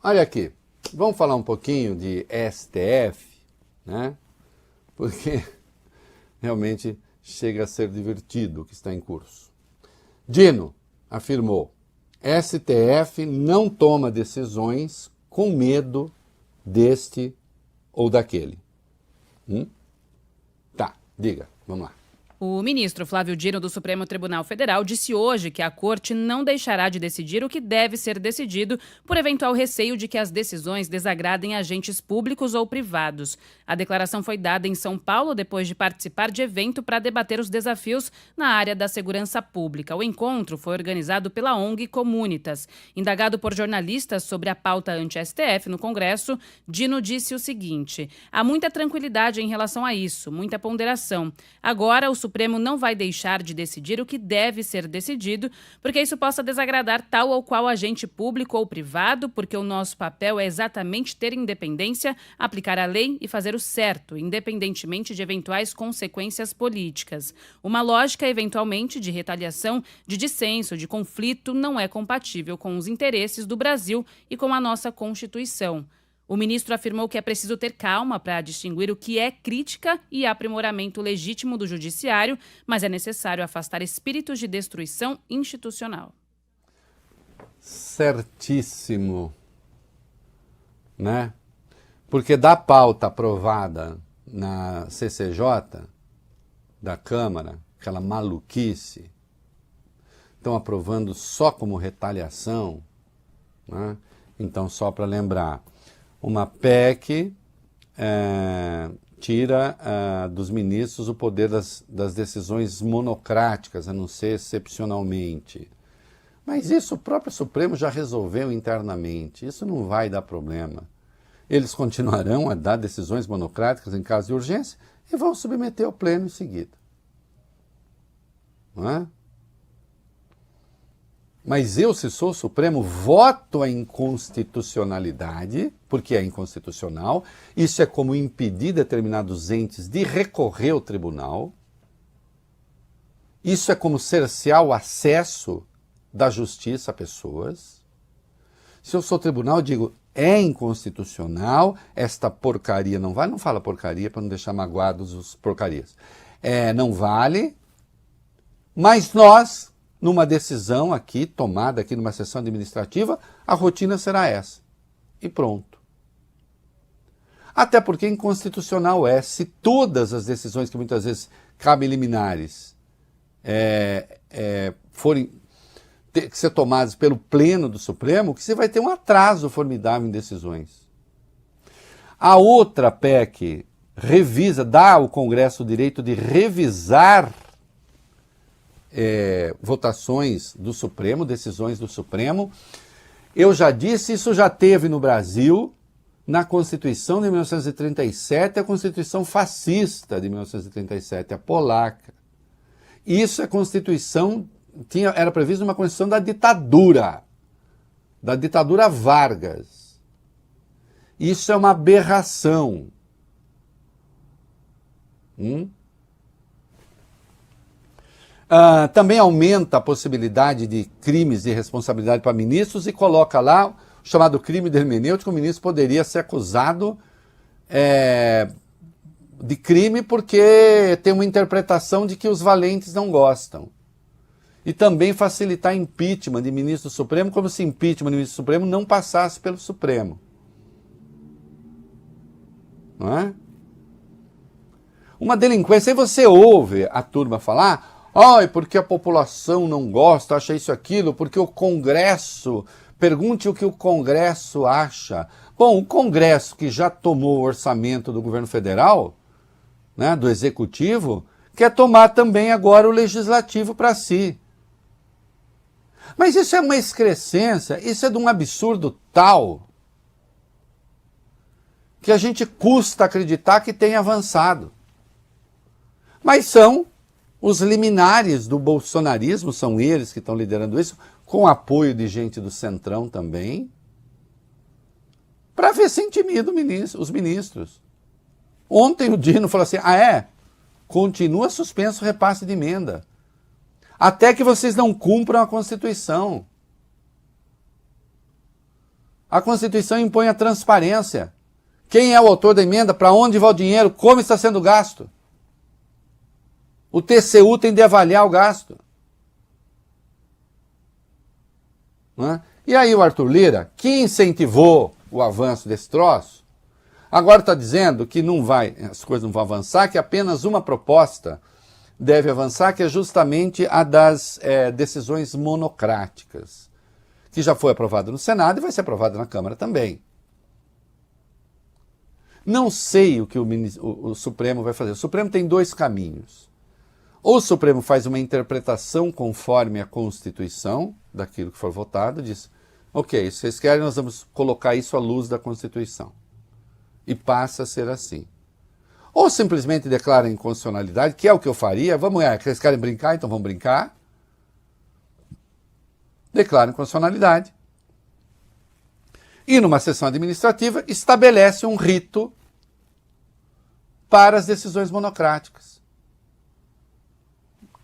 Olha aqui, vamos falar um pouquinho de STF, né? Porque realmente chega a ser divertido o que está em curso. Dino afirmou: STF não toma decisões com medo deste ou daquele. Tá, diga, vamos lá. O ministro Flávio Dino do Supremo Tribunal Federal disse hoje que a corte não deixará de decidir o que deve ser decidido por eventual receio de que as decisões desagradem agentes públicos ou privados. A declaração foi dada em São Paulo depois de participar de evento para debater os desafios na área da segurança pública. O encontro foi organizado pela ONG Comunitas. Indagado por jornalistas sobre a pauta anti-STF no Congresso, Dino disse o seguinte: há muita tranquilidade em relação a isso, muita ponderação. Agora, o Supremo não vai deixar de decidir o que deve ser decidido, porque isso possa desagradar tal ou qual agente público ou privado, porque o nosso papel é exatamente ter independência, aplicar a lei e fazer o certo, independentemente de eventuais consequências políticas. Uma lógica, eventualmente, de retaliação, de dissenso, de conflito, não é compatível com os interesses do Brasil e com a nossa Constituição. O ministro afirmou que é preciso ter calma para distinguir o que é crítica e aprimoramento legítimo do judiciário, mas é necessário afastar espíritos de destruição institucional. Certíssimo, né? Porque da pauta aprovada na CCJ, da Câmara, aquela maluquice, estão aprovando só como retaliação, né? Então, só para lembrar, uma PEC tira dos ministros o poder das decisões monocráticas, a não ser excepcionalmente. Mas isso o próprio Supremo já resolveu internamente, isso não vai dar problema. Eles continuarão a dar decisões monocráticas em caso de urgência e vão submeter ao pleno em seguida. Não é? Mas eu, se sou o Supremo, voto a inconstitucionalidade, porque é inconstitucional. Isso é como impedir determinados entes de recorrer ao tribunal. Isso é como cercear o acesso da justiça a pessoas. Se eu sou tribunal, eu digo, é inconstitucional, esta porcaria não vale. Não fala porcaria para não deixar magoados os porcarias. Não vale, mas nós, numa decisão aqui, tomada aqui numa sessão administrativa, a rotina será essa. E pronto. Até porque inconstitucional se todas as decisões que muitas vezes cabem liminares forem ter que ser tomadas pelo pleno do Supremo, que você vai ter um atraso formidável em decisões. A outra PEC dá ao Congresso o direito de revisar votações do Supremo, decisões do Supremo. Eu já disse, isso já teve no Brasil, na Constituição de 1937, a Constituição fascista de 1937, a polaca. Isso é Constituição, era previsto uma Constituição da ditadura Vargas. Isso é uma aberração. Também aumenta a possibilidade de crimes de responsabilidade para ministros e coloca lá o chamado crime de hermenêutica. O ministro poderia ser acusado de crime porque tem uma interpretação de que os valentes não gostam. E também facilitar impeachment de ministro do Supremo, como se impeachment de ministro do Supremo não passasse pelo Supremo. Não é? Uma delinquência. Aí você ouve a turma falar: porque a população não gosta, acha isso, aquilo, porque o Congresso, pergunte o que o Congresso acha. Bom, o Congresso, que já tomou o orçamento do governo federal, né, do Executivo, quer tomar também agora o Legislativo para si. Mas isso é uma excrescência, isso é de um absurdo tal que a gente custa acreditar que tem avançado. Mas são os liminares do bolsonarismo, são eles que estão liderando isso, com apoio de gente do Centrão também, para ver se intimida os ministros. Ontem o Dino falou assim: continua suspenso o repasse de emenda, até que vocês não cumpram a Constituição. A Constituição impõe a transparência. Quem é o autor da emenda? Para onde vai o dinheiro? Como está sendo gasto? O TCU tem de avaliar o gasto. Né? E aí o Arthur Lira, que incentivou o avanço desse troço, agora está dizendo que não vai, as coisas não vão avançar, que apenas uma proposta deve avançar, que é justamente a das decisões monocráticas, que já foi aprovada no Senado e vai ser aprovada na Câmara também. Não sei o que o Supremo vai fazer. O Supremo tem dois caminhos. Ou o Supremo faz uma interpretação conforme a Constituição daquilo que for votado, diz, ok, se vocês querem, nós vamos colocar isso à luz da Constituição. E passa a ser assim. Ou simplesmente declara inconstitucionalidade, que é o que eu faria, vocês querem brincar, então vamos brincar. Declara inconstitucionalidade. E numa sessão administrativa estabelece um rito para as decisões monocráticas,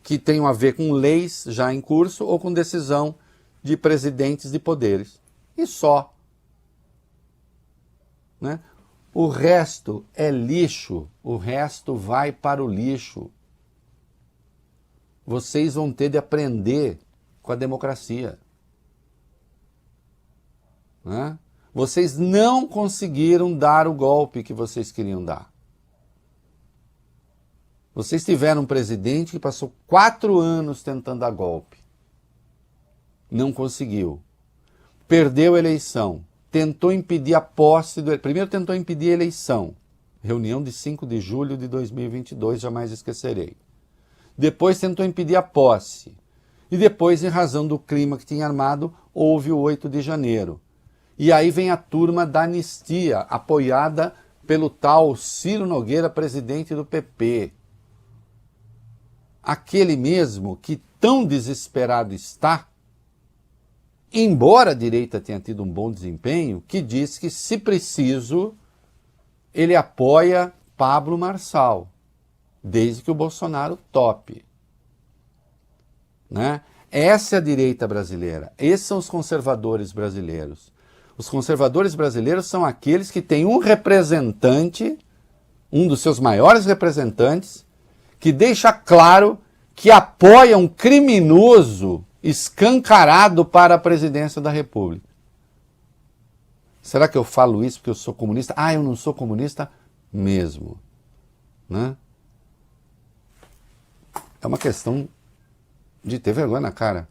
que tenham a ver com leis já em curso ou com decisão de presidentes de poderes. E só. Né? O resto é lixo, o resto vai para o lixo. Vocês vão ter de aprender com a democracia. Né? Vocês não conseguiram dar o golpe que vocês queriam dar. Vocês tiveram um presidente que passou 4 anos tentando dar golpe. Não conseguiu. Perdeu a eleição. Tentou impedir a posse do... Primeiro tentou impedir a eleição. Reunião de 5 de julho de 2022, jamais esquecerei. Depois tentou impedir a posse. E depois, em razão do clima que tinha armado, houve o 8 de janeiro. E aí vem a turma da anistia, apoiada pelo tal Ciro Nogueira, presidente do PP. Aquele mesmo que tão desesperado está, embora a direita tenha tido um bom desempenho, que diz que, se preciso, ele apoia Pablo Marçal, desde que o Bolsonaro tope. Né? Essa é a direita brasileira. Esses são os conservadores brasileiros. Os conservadores brasileiros são aqueles que têm um representante, um dos seus maiores representantes, que deixa claro que apoia um criminoso escancarado para a presidência da República. Será que eu falo isso porque eu sou comunista? Ah, eu não sou comunista mesmo. Né? É uma questão de ter vergonha na cara.